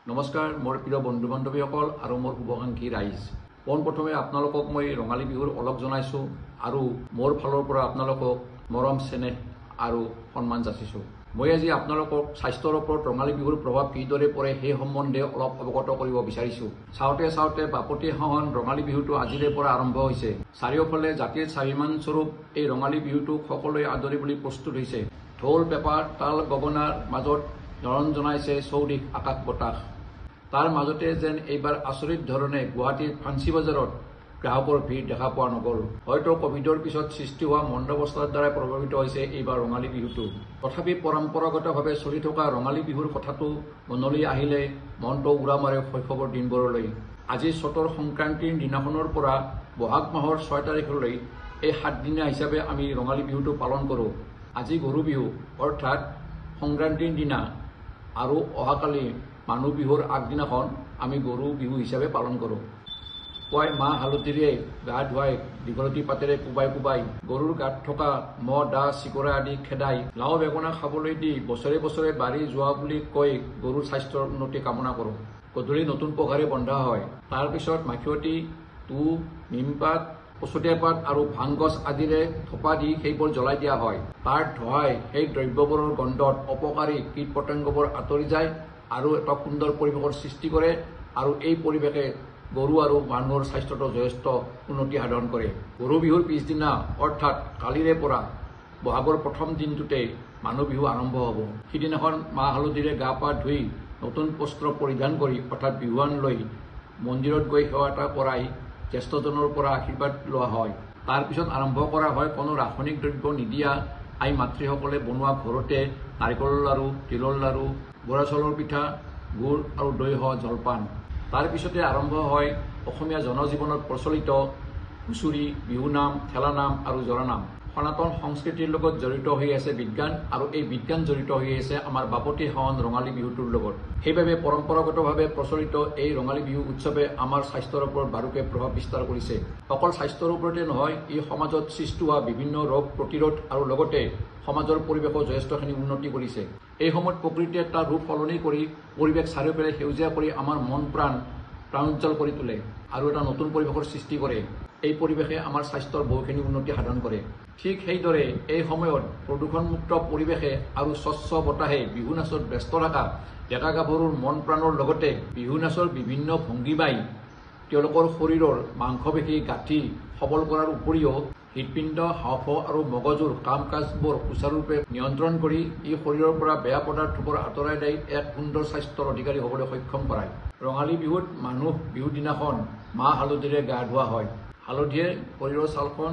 নমস্কাৰ মোৰ প্ৰিয় বন্ধু বান্ধৱীসকল আৰু মোৰ শুভাকাংক্ষী ৰাইজ। পোনপ্ৰথমে আপোনালোকক মই ৰঙালী বিহুৰ অলপ জনাইছোঁ আৰু মোৰ ফালৰ পৰা আপোনালোকক মৰম চেনেহ আৰু সন্মান যাচিছোঁ। মই আজি আপোনালোকক স্বাস্থ্যৰ ওপৰত ৰঙালী বিহুৰ প্ৰভাৱ কিদৰে পৰে সেই সম্বন্ধে অলপ অৱগত কৰিব বিচাৰিছোঁ। চাওঁতে বাপতি সাহোন ৰঙালী বিহুটো আজিৰে পৰা আৰম্ভ হৈছে। চাৰিওফালে জাতিৰ স্বাভিমান স্বৰূপ এই ৰঙালী বিহুটোক সকলোৱে আদৰিবলৈ প্ৰস্তুত হৈছে। ঢোল পেঁপা তাল গগনাৰ মাজত নৰণ জনাইছে চৌদিশ আকাশ বতাহ। তাৰ মাজতে যেন এইবাৰ আচৰিত ধৰণে গুৱাহাটীৰ ফাঞ্চি বজাৰত গ্ৰাহকৰ ভিৰ দেখা পোৱা নগ'ল। হয়তো কভিডৰ পিছত সৃষ্টি হোৱা মন্দাৱস্থাৰ দ্বাৰা প্ৰভাৱিত হৈছে এইবাৰ ৰঙালী বিহুটো। তথাপি পৰম্পৰাগতভাৱে চলি থকা ৰঙালী বিহুৰ কথাটো মনলৈ আহিলে মনটো উৰা মাৰে শৈশৱৰ দিনবোৰলৈ। আজি চতৰ সংক্ৰান্তিৰ দিনাখনৰ পৰা বহাগ মাহৰ 6 তাৰিখলৈ এই 7 দিনীয়া হিচাপে আমি ৰঙালী বিহুটো পালন কৰোঁ। আজি গৰু বিহু অৰ্থাৎ সংক্ৰান্তিৰ দিনা আৰু অহাকালি মানুহ বিহুৰ আগদিনাখন আমি গৰু বিহু হিচাপে পালন কৰোঁ। পুৱাই মাহ হালধিৰে গা ধুৱাই দীঘলতি পাতেৰে কোবাই গৰুৰ গাত থকা মহ দাহ চিকৰা আদি খেদাই লাও বেঙেনা খাবলৈ দি বছৰে বছৰে বাঢ়ি যোৱা বুলি কৈ গৰুৰ স্বাস্থ্যৰ উন্নতি কামনা কৰোঁ। গধূলি নতুন পঘাৰে বন্ধা হয়। তাৰপিছত মাখিয়তী, তুহ, নিমপাত, পচতীয়া পাত আৰু ভাং গছ আদিৰে থোপা দি সেইবোৰ জ্বলাই দিয়া হয়। তাৰ ধোঁৱাই সেই দ্ৰব্যবোৰৰ গন্ধত অপকাৰী কীট পতংগবোৰ আঁতৰি যায় আৰু এটা সুন্দৰ পৰিৱেশৰ সৃষ্টি কৰে আৰু এই পৰিৱেশে গৰু আৰু মানুহৰ স্বাস্থ্যটো যথেষ্ট উন্নতি সাধন কৰে। গৰু বিহুৰ পিছদিনা অৰ্থাৎ কালিৰে পৰা বহাগৰ প্ৰথম দিনটোতে মানুহ বিহু আৰম্ভ হ'ব। সিদিনাখন মাহ হালধিৰে গা পা ধুই নতুন বস্ত্ৰ পৰিধান কৰি অৰ্থাৎ বিহুৱান লৈ মন্দিৰত গৈ সেৱা এটা কৰাই জ্যেষ্ঠজনৰ পৰা আশীৰ্বাদ লোৱা হয়। তাৰপিছত আৰম্ভ কৰা হয় কোনো ৰাসায়নিক দ্ৰব্য নিদিয়া আই মাতৃসকলে বনোৱা ঘৰতে নাৰিকলৰ লাড়ু, তিলৰ লাড়ু, বৰা চাউলৰ পিঠা, গুড় আৰু দৈ সহ জলপান। তাৰপিছতে আৰম্ভ হয় অসমীয়া জনজীৱনত প্ৰচলিত হুঁচৰি, বিহুনাম, ঠেলানাম আৰু জৰানাম। সনাতন সংস্কৃতিৰ লগত জড়িত হৈ আছে বিজ্ঞান আৰু এই বিজ্ঞান জড়িত হৈ আছে আমাৰ বাপতি সাহোন ৰঙালী বিহুটোৰ লগত। সেইবাবে পৰম্পৰাগতভাৱে প্ৰচলিত এই ৰঙালী বিহু উৎসৱে আমাৰ স্বাস্থ্যৰ ওপৰত বাৰুকৈ প্ৰভাৱ বিস্তাৰ কৰিছে। অকল স্বাস্থ্যৰ ওপৰতে নহয়, ই সমাজত সৃষ্টি হোৱা বিভিন্ন ৰোগ প্ৰতিৰোধ আৰু লগতে সমাজৰ পৰিৱেশো যথেষ্টখিনি উন্নতি কৰিছে। এই সময়ত প্ৰকৃতিয়ে তাৰ ৰূপ সলনি কৰি পৰিৱেশ চাৰিওফালে সেউজীয়া কৰি আমাৰ মন প্ৰাণোজ্জ্বল কৰি তোলে আৰু এটা নতুন পৰিৱেশৰ সৃষ্টি কৰে। এই পৰিৱেশে আমাৰ স্বাস্থ্যৰ বহুখিনি উন্নতি সাধন কৰে। ঠিক সেইদৰে এই সময়ত প্ৰদূষণমুক্ত পৰিৱেশে আৰু স্বচ্ছ বতাহে বিহু নাচত ব্যস্ত থকা ডেকা গাভৰুৰ মন প্ৰাণৰ লগতে বিহু নাচৰ বিভিন্ন ভংগীমাই তেওঁলোকৰ শৰীৰৰ মাংসপেশী গাঁঠি সবল কৰাৰ উপৰিও হৃদপিণ্ড, হাঁওফাঁও আৰু মগজুৰ কাম কাজবোৰ সুচাৰুৰূপে নিয়ন্ত্ৰণ কৰি ই শৰীৰৰ পৰা বেয়া পদাৰ্থবোৰ আঁতৰাই দি এক সুন্দৰ স্বাস্থ্যৰ অধিকাৰী হ'বলৈ সক্ষম কৰায়। ৰঙালী বিহুত মানুহ বিহুৰ দিনাখন মাহ হালধিৰে গা ধোৱা হয়। হালধিয়ে শৰীৰৰ ছালখন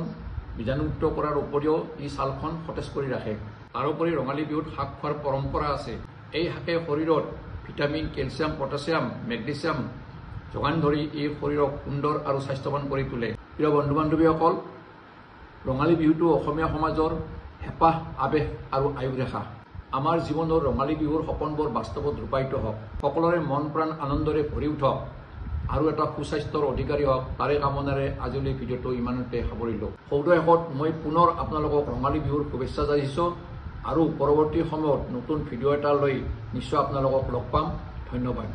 বীজাণুমুক্ত কৰাৰ উপৰিও ই ছালখন সতেজ কৰি ৰাখে। তাৰোপৰি ৰঙালী বিহুত শাক খোৱাৰ পৰম্পৰা আছে। এই শাকে শৰীৰত ভিটামিন, কেলছিয়াম, পটাছিয়াম, মেগনেছিয়াম যোগান ধৰি এই শৰীৰক সুন্দৰ আৰু স্বাস্থ্যৱান কৰি তোলে। প্ৰিয় বন্ধু বান্ধৱীসকল, ৰঙালী বিহুটো অসমীয়া সমাজৰ হেঁপাহ, আৱেগ আৰু আয়ুৰেখা। আমাৰ জীৱনৰ ৰঙালী বিহুৰ সপোনবোৰ বাস্তৱত ৰূপায়িত হওক, সকলোৰে মন প্ৰাণ আনন্দৰে ভৰি উঠক আৰু এটা সুস্বাস্থ্যৰ অধিকাৰী হওক, তাৰে কামনাৰে আজিলৈ ভিডিঅ'টো ইমানতে সামৰিলোঁ। সৌদশেষত মই পুনৰ আপোনালোকক ৰঙালী বিহুৰ শুভেচ্ছা যাচিছোঁ আৰু পৰৱৰ্তী সময়ত নতুন ভিডিঅ' এটা লৈ নিশ্চয় আপোনালোকক লগ পাম। ধন্যবাদ।